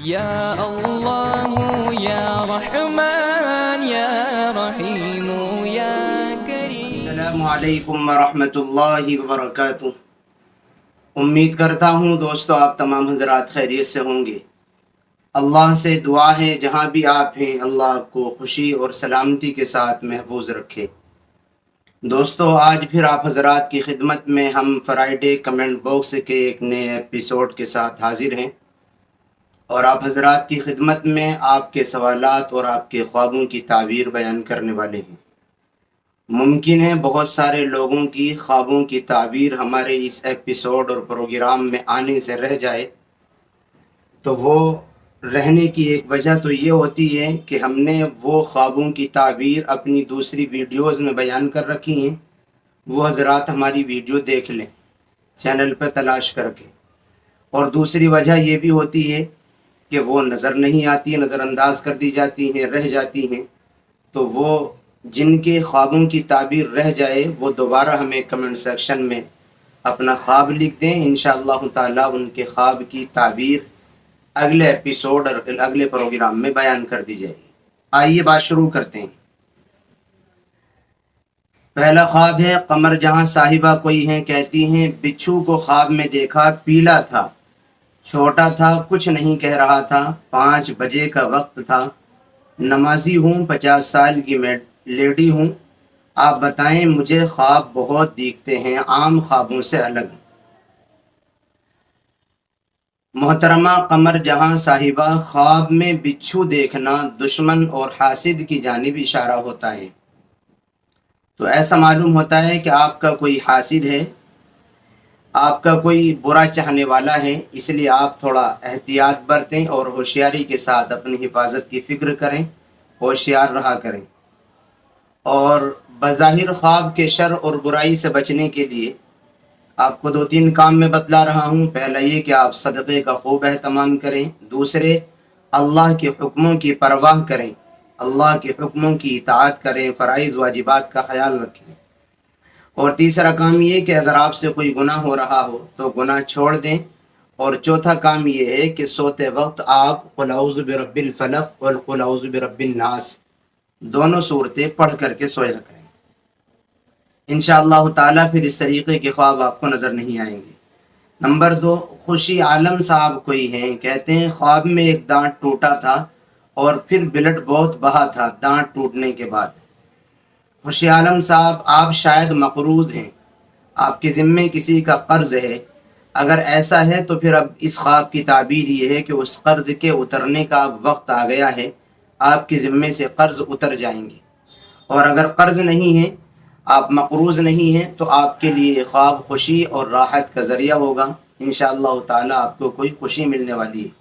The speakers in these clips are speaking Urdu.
یا اللہ یا رحمن یا رحیم یا کریم۔ السلام علیکم ورحمۃ اللہ وبرکاتہ۔ امید کرتا ہوں دوستو آپ تمام حضرات خیریت سے ہوں گے۔ اللہ سے دعا ہے جہاں بھی آپ ہیں اللہ آپ کو خوشی اور سلامتی کے ساتھ محفوظ رکھے۔ دوستو آج پھر آپ حضرات کی خدمت میں ہم فرائیڈے کمنٹ باکس کے ایک نئے ایپیسوڈ کے ساتھ حاضر ہیں، اور آپ حضرات کی خدمت میں آپ کے سوالات اور آپ کے خوابوں کی تعبیر بیان کرنے والے ہیں۔ ممکن ہے بہت سارے لوگوں کی خوابوں کی تعبیر ہمارے اس ایپیسوڈ اور پروگرام میں آنے سے رہ جائے، تو وہ رہنے کی ایک وجہ تو یہ ہوتی ہے کہ ہم نے وہ خوابوں کی تعبیر اپنی دوسری ویڈیوز میں بیان کر رکھی ہیں، وہ حضرات ہماری ویڈیو دیکھ لیں چینل پہ تلاش کر کے۔ اور دوسری وجہ یہ بھی ہوتی ہے کہ وہ نظر نہیں آتی، نظر انداز کر دی جاتی ہیں، رہ جاتی ہیں، تو وہ جن کے خوابوں کی تعبیر رہ جائے وہ دوبارہ ہمیں کمنٹ سیکشن میں اپنا خواب لکھ دیں، انشاءاللہ تعالی ان کے خواب کی تعبیر اگلے ایپیسوڈ اور اگلے پروگرام میں بیان کر دی جائے گی۔ آئیے بات شروع کرتے ہیں۔ پہلا خواب ہے قمر جہاں صاحبہ کوئی ہیں، کہتی ہیں بچھو کو خواب میں دیکھا، پیلا تھا، چھوٹا تھا، کچھ نہیں کہہ رہا تھا، 5 بجے کا وقت تھا، نمازی ہوں، 50 سال کی میں لیڈی ہوں، آپ بتائیں مجھے خواب بہت دیکھتے ہیں، عام خوابوں سے الگ۔ محترمہ قمر جہاں صاحبہ، خواب میں بچھو دیکھنا دشمن اور حاسد کی جانب اشارہ ہوتا ہے، تو ایسا معلوم ہوتا ہے کہ آپ کا کوئی حاسد ہے، آپ کا کوئی برا چاہنے والا ہے، اس لیے آپ تھوڑا احتیاط برتیں اور ہوشیاری کے ساتھ اپنی حفاظت کی فکر کریں، ہوشیار رہا کریں۔ اور بظاہر خواب کے شر اور برائی سے بچنے کے لیے آپ کو 2-3 کام میں بتلا رہا ہوں۔ پہلا یہ کہ آپ صدقے کا خوب اہتمام کریں، دوسرے اللہ کے حکموں کی پرواہ کریں، اللہ کے حکموں کی اطاعت کریں، فرائض واجبات کا خیال رکھیں، اور تیسرا کام یہ کہ اگر آپ سے کوئی گناہ ہو رہا ہو تو گناہ چھوڑ دیں، اور چوتھا کام یہ ہے کہ سوتے وقت آپ قل اعوذ برب الفلق اور قل اعوذ برب الناس دونوں صورتیں پڑھ کر کے سویا کریں، انشاءاللہ تعالیٰ پھر اس طریقے کے خواب آپ کو نظر نہیں آئیں گے۔ نمبر 2، خوشی عالم صاحب کوئی ہیں، کہتے ہیں خواب میں ایک دانت ٹوٹا تھا اور پھر بلڈ بہت بہا تھا دانت ٹوٹنے کے بعد۔ خوشی عالم صاحب آپ شاید مقروض ہیں، آپ کے ذمے کسی کا قرض ہے، اگر ایسا ہے تو پھر اب اس خواب کی تعبیر یہ ہے کہ اس قرض کے اترنے کا اب وقت آ گیا ہے، آپ کے ذمے سے قرض اتر جائیں گے۔ اور اگر قرض نہیں ہے، آپ مقروض نہیں ہیں، تو آپ کے لیے خواب خوشی اور راحت کا ذریعہ ہوگا، انشاءاللہ تعالی آپ کو کوئی خوشی ملنے والی ہے۔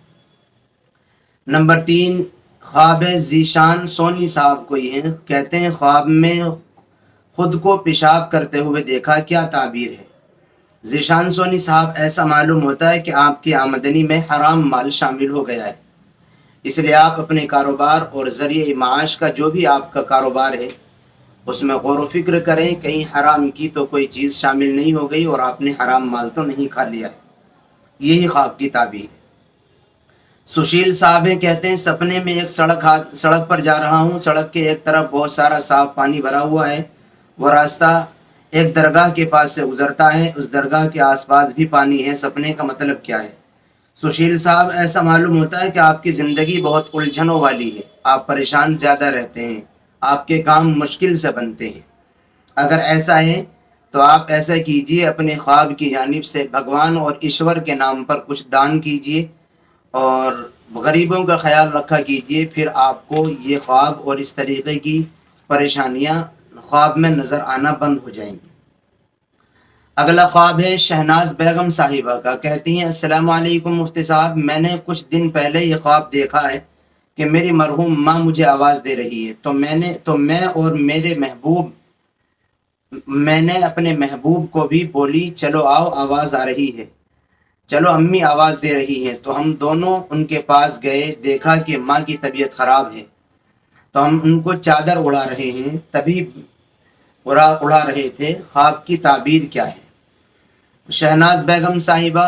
نمبر 3، خواب ذیشان سونی صاحب کوئی ہیں، کہتے ہیں خواب میں خود کو پیشاب کرتے ہوئے دیکھا، کیا تعبیر ہے؟ ذیشان سونی صاحب ایسا معلوم ہوتا ہے کہ آپ کی آمدنی میں حرام مال شامل ہو گیا ہے، اس لیے آپ اپنے کاروبار اور ذریعہ معاش کا جو بھی آپ کا کاروبار ہے اس میں غور و فکر کریں، کہیں حرام کی تو کوئی چیز شامل نہیں ہو گئی اور آپ نے حرام مال تو نہیں کھا لیا ہے، یہی خواب کی تعبیر ہے۔ سشیل صاحب ہیں، کہتے ہیں سپنے میں ایک سڑک پر جا رہا ہوں، سڑک کے ایک طرف بہت سارا صاف پانی بھرا ہوا ہے، وہ راستہ ایک درگاہ کے پاس سے گزرتا ہے، اس درگاہ کے آس پاس بھی پانی ہے، سپنے کا مطلب کیا ہے؟ سشیل صاحب ایسا معلوم ہوتا ہے کہ آپ کی زندگی بہت الجھنوں والی ہے، آپ پریشان زیادہ رہتے ہیں، آپ کے کام مشکل سے بنتے ہیں۔ اگر ایسا ہے تو آپ ایسا کیجئے، اپنے خواب کی جانب سے بھگوان اور ایشور کے نام پر کچھ دان کیجئے اور غریبوں کا خیال رکھا کیجئے، پھر آپ کو یہ خواب اور اس طریقے کی پریشانیاں خواب میں نظر آنا بند ہو جائیں گی۔ اگلا خواب ہے شہناز بیگم صاحبہ کا، کہتی ہیں السلام علیکم مفتی صاحب، میں نے کچھ دن پہلے یہ خواب دیکھا ہے کہ میری مرحوم ماں مجھے آواز دے رہی ہے، میں نے اپنے محبوب کو بھی بولی چلو آؤ آواز آ رہی ہے، چلو امی آواز دے رہی ہیں، تو ہم دونوں ان کے پاس گئے، دیکھا کہ ماں کی طبیعت خراب ہے، تو ہم ان کو چادر اڑا رہے ہیں، تبھی اڑا رہے تھے، خواب کی تعبیر کیا ہے؟ شہناز بیگم صاحبہ،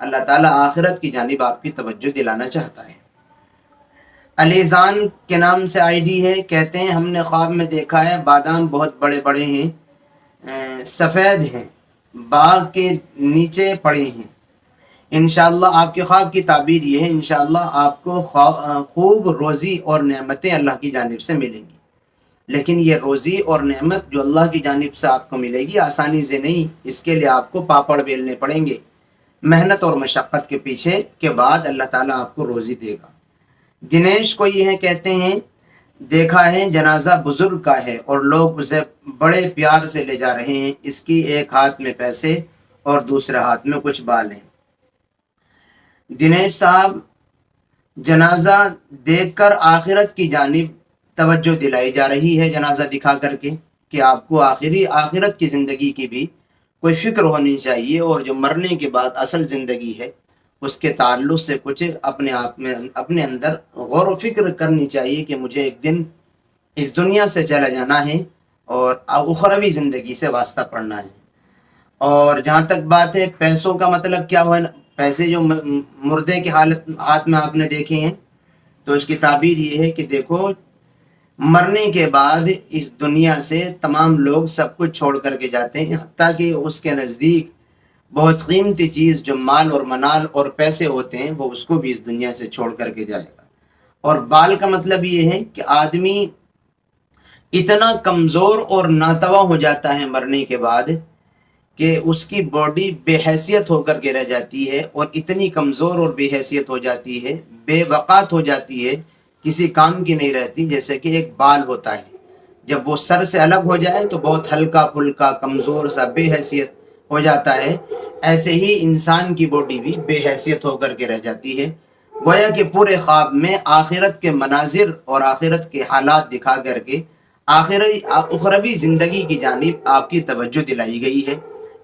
اللہ تعالیٰ آخرت کی جانب آپ کی توجہ دلانا چاہتا ہے۔ علیزان کے نام سے آئی ڈی ہے، کہتے ہیں ہم نے خواب میں دیکھا ہے بادام بہت بڑے بڑے ہیں، سفید ہیں، باغ کے نیچے پڑے ہیں۔ انشاءاللہ آپ کے خواب کی تعبیر یہ ہے، انشاءاللہ آپ کو خوب روزی اور نعمتیں اللہ کی جانب سے ملیں گی، لیکن یہ روزی اور نعمت جو اللہ کی جانب سے آپ کو ملے گی آسانی سے نہیں، اس کے لیے آپ کو پاپڑ بیلنے پڑیں گے، محنت اور مشقت کے پیچھے کے بعد اللہ تعالیٰ آپ کو روزی دے گا۔ دنیش کو یہ ہے، کہتے ہیں دیکھا ہے جنازہ بزرگ کا ہے اور لوگ اسے بڑے پیار سے لے جا رہے ہیں، اس کی ایک ہاتھ میں پیسے اور دوسرے ہاتھ میں کچھ بال ہیں۔ دنیش صاحب، جنازہ دیکھ کر آخرت کی جانب توجہ دلائی جا رہی ہے، جنازہ دکھا کر کے، کہ آپ کو آخرت کی زندگی کی بھی کوئی فکر ہونی چاہیے، اور جو مرنے کے بعد اصل زندگی ہے اس کے تعلق سے کچھ اپنے اندر غور و فکر کرنی چاہیے کہ مجھے ایک دن اس دنیا سے چلا جانا ہے اور اخروی زندگی سے واسطہ پڑنا ہے۔ اور جہاں تک بات ہے پیسوں کا مطلب کیا ہوا، پیسے جو مردے کے ہاتھ میں آپ نے دیکھے ہیں، تو اس کی تعبیر یہ ہے کہ دیکھو مرنے کے بعد اس دنیا سے تمام لوگ سب کچھ چھوڑ کر کے جاتے ہیں، حتیٰ کہ اس کے نزدیک بہت قیمتی چیز جو مال اور منال اور پیسے ہوتے ہیں وہ اس کو بھی اس دنیا سے چھوڑ کر کے جائے گا۔ اور بال کا مطلب یہ ہے کہ آدمی اتنا کمزور اور ناتواں ہو جاتا ہے مرنے کے بعد کہ اس کی باڈی بے حیثیت ہو کر کے رہ جاتی ہے، اور اتنی کمزور اور بے حیثیت ہو جاتی ہے، بے وقات ہو جاتی ہے، کسی کام کی نہیں رہتی، جیسے کہ ایک بال ہوتا ہے جب وہ سر سے الگ ہو جائے تو بہت ہلکا پھلکا کمزور سا بے حیثیت ہو جاتا ہے، ایسے ہی انسان کی باڈی بھی بے حیثیت ہو کر کے رہ جاتی ہے۔ گویا کہ پورے خواب میں آخرت کے مناظر اور آخرت کے حالات دکھا کر کے اخروی زندگی کی جانب آپ کی توجہ دلائی گئی ہے،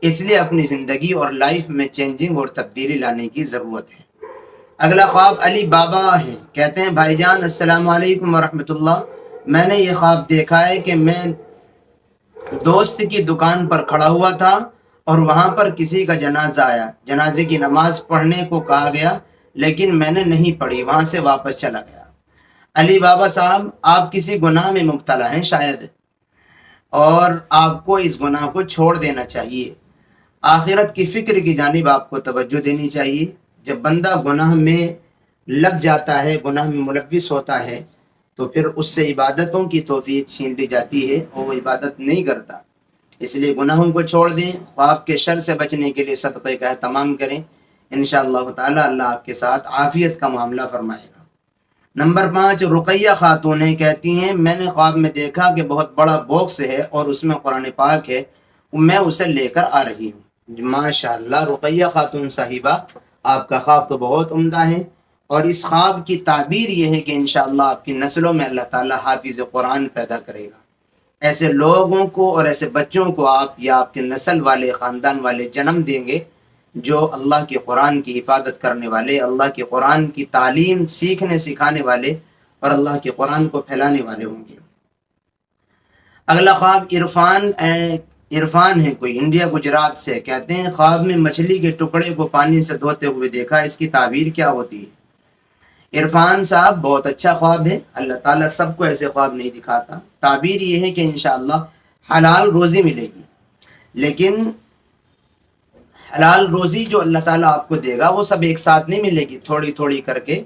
اس لیے اپنی زندگی اور لائف میں چینجنگ اور تبدیلی لانے کی ضرورت ہے۔ اگلا خواب علی بابا ہے، کہتے ہیں بھائی جان السلام علیکم ورحمۃ اللہ، میں نے یہ خواب دیکھا ہے کہ میں دوست کی دکان پر کھڑا ہوا تھا اور وہاں پر کسی کا جنازہ آیا، جنازے کی نماز پڑھنے کو کہا گیا لیکن میں نے نہیں پڑھی، وہاں سے واپس چلا گیا۔ علی بابا صاحب، آپ کسی گناہ میں مبتلا ہیں شاید، اور آپ کو اس گناہ کو چھوڑ دینا چاہیے، آخرت کی فکر کی جانب آپ کو توجہ دینی چاہیے۔ جب بندہ گناہ میں لگ جاتا ہے، گناہ میں ملوث ہوتا ہے، تو پھر اس سے عبادتوں کی توفیق چھین لی جاتی ہے اور وہ عبادت نہیں کرتا، اس لیے گناہوں کو چھوڑ دیں، خواب کے شر سے بچنے کے لیے صدقے کا اہتمام کریں، انشاءاللہ تعالی اللہ آپ کے ساتھ عافیت کا معاملہ فرمائے گا۔ نمبر 5 رقیہ خاتون ہیں، کہتی ہیں میں نے خواب میں دیکھا کہ بہت بڑا باکس ہے اور اس میں قرآن پاک ہے، میں اسے لے کر آ رہی ہوں۔ ماشاءاللہ رقیہ خاتون صاحبہ، آپ کا خواب تو بہت عمدہ ہے، اور اس خواب کی تعبیر یہ ہے کہ انشاءاللہ آپ کی نسلوں میں اللہ تعالیٰ حافظ قرآن پیدا کرے گا، ایسے لوگوں کو اور ایسے بچوں کو آپ یا آپ کے نسل والے خاندان والے جنم دیں گے جو اللہ کے قرآن کی حفاظت کرنے والے، اللہ کے قرآن کی تعلیم سیکھنے سکھانے والے اور اللہ کے قرآن کو پھیلانے والے ہوں گے۔ اگلا خواب عرفان ہے، کوئی انڈیا گجرات سے، کہتے ہیں خواب میں مچھلی کے ٹکڑے کو پانی سے دھوتے ہوئے دیکھا، اس کی تعبیر کیا ہوتی ہے؟ عرفان صاحب بہت اچھا خواب ہے، اللہ تعالیٰ سب کو ایسے خواب نہیں دکھاتا۔ تعبیر یہ ہے کہ انشاءاللہ حلال روزی ملے گی، لیکن حلال روزی جو اللہ تعالیٰ آپ کو دے گا وہ سب ایک ساتھ نہیں ملے گی، تھوڑی تھوڑی کر کے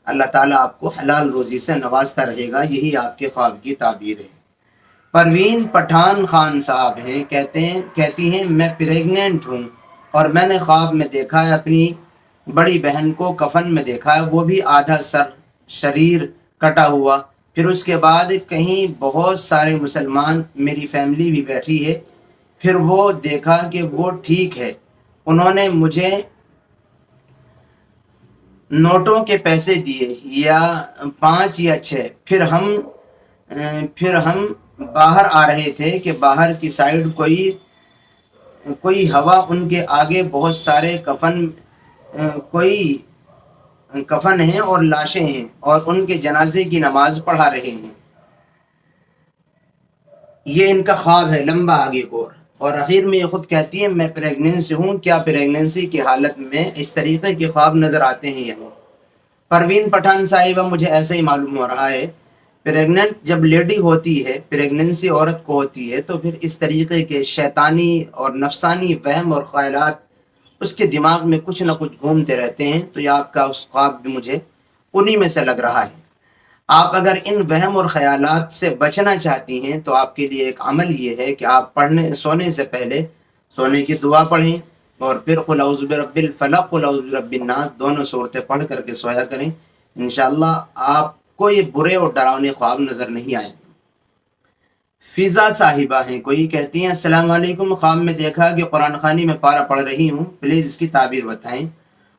اللہ تعالیٰ آپ کو حلال روزی سے نوازتا رہے گا، یہی آپ کے خواب کی تعبیر ہے۔ پروین پٹھان خان صاحب ہیں، کہتی ہیں میں پریگننٹ ہوں اور میں نے خواب میں دیکھا ہے اپنی بڑی بہن کو کفن میں دیکھا ہے، وہ بھی آدھا شریر کٹا ہوا، پھر اس کے بعد کہیں بہت سارے مسلمان میری فیملی بھی بیٹھی ہے، پھر وہ دیکھا کہ وہ ٹھیک ہے، انہوں نے مجھے نوٹوں کے پیسے دیے یا 5 یا 6، پھر ہم باہر آ رہے تھے کہ باہر کی سائیڈ کوئی ہوا، ان کے آگے بہت سارے کفن ہیں اور لاشیں ہیں اور ان کے جنازے کی نماز پڑھا رہے ہیں۔ یہ ان کا خواب ہے، لمبا آگے کو، اور آخر میں یہ خود کہتی ہے میں پریگننسی ہوں، کیا پریگننسی کی حالت میں اس طریقے کے خواب نظر آتے ہیں یا نہیں؟ پروین پٹھان صاحبہ مجھے ایسا ہی معلوم ہو رہا ہے، پریگننٹ جب لیڈی ہوتی ہے، پریگننسی عورت کو ہوتی ہے، تو پھر اس طریقے کے شیطانی اور نفسانی وہم اور خیالات اس کے دماغ میں کچھ نہ کچھ گھومتے رہتے ہیں، تو یہ آپ کا اس خواب بھی مجھے انہی میں سے لگ رہا ہے۔ آپ اگر ان وہم اور خیالات سے بچنا چاہتی ہیں تو آپ کے لیے ایک عمل یہ ہے کہ آپ سونے سے پہلے سونے کی دعا پڑھیں اور پھر قل اعوذ برب الفلق قل اعوذ برب الناس دونوں صورتیں پڑھ کر کے سویا کریں، انشاءاللہ آپ کو یہ برے اور ڈراؤنے خواب نظر نہیں آئیں۔ فضا صاحبہ ہیں کوئی، کہتی ہیں السلام علیکم، خواب میں دیکھا کہ قرآن خوانی میں پارہ پڑھ رہی ہوں، پلیز اس کی تعبیر بتائیں۔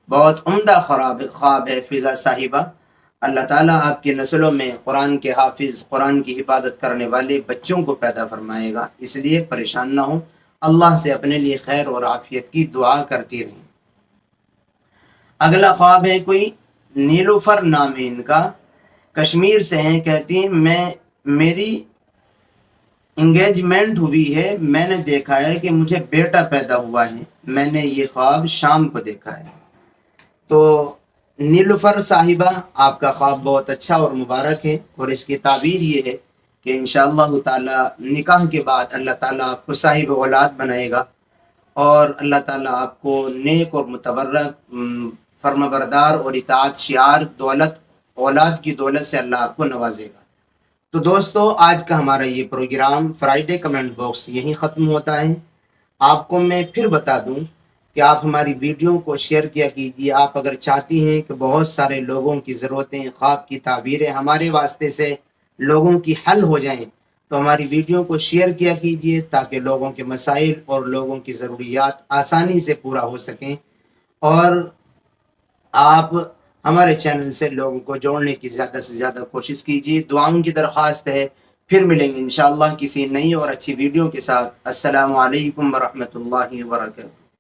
بہت عمدہ خواب ہے فضا صاحبہ، اللہ تعالیٰ آپ کی نسلوں میں قرآن کے حافظ، قرآن کی حفاظت کرنے والے بچوں کو پیدا فرمائے گا، اس لیے پریشان نہ ہوں، اللہ سے اپنے لیے خیر اور عافیت کی دعا کرتی رہیں۔ اگلا خواب ہے کوئی نیلوفر نام ہے ان کا، کشمیر سے ہیں، کہتی ہیں میری انگیجمنٹ ہوئی ہے، میں نے دیکھا ہے کہ مجھے بیٹا پیدا ہوا ہے، میں نے یہ خواب شام کو دیکھا ہے۔ تو نیلوفر صاحبہ آپ کا خواب بہت اچھا اور مبارک ہے، اور اس کی تعبیر یہ ہے کہ انشاءاللہ تعالی نکاح کے بعد اللہ تعالیٰ آپ کو صاحب اولاد بنائے گا، اور اللہ تعالیٰ آپ کو نیک اور متبرک فرمانبردار اور اطاعت شعار اولاد کی دولت سے اللہ آپ کو نوازے گا۔ تو دوستو آج کا ہمارا یہ پروگرام فرائیڈے کمنٹ باکس یہیں ختم ہوتا ہے۔ آپ کو میں پھر بتا دوں کہ آپ ہماری ویڈیو کو شیئر کیا کیجیے، آپ اگر چاہتی ہیں کہ بہت سارے لوگوں کی ضرورتیں، خواب کی تعبیریں ہمارے واسطے سے لوگوں کی حل ہو جائیں، تو ہماری ویڈیو کو شیئر کیا کیجیے تاکہ لوگوں کے مسائل اور لوگوں کی ضروریات آسانی سے پورا ہو سکیں، اور آپ ہمارے چینل سے لوگوں کو جوڑنے کی زیادہ سے زیادہ کوشش کیجیے۔ دعاؤں کی درخواست ہے، پھر ملیں گے انشاءاللہ کسی نئی اور اچھی ویڈیو کے ساتھ۔ السلام علیکم ورحمۃ اللہ وبرکاتہ۔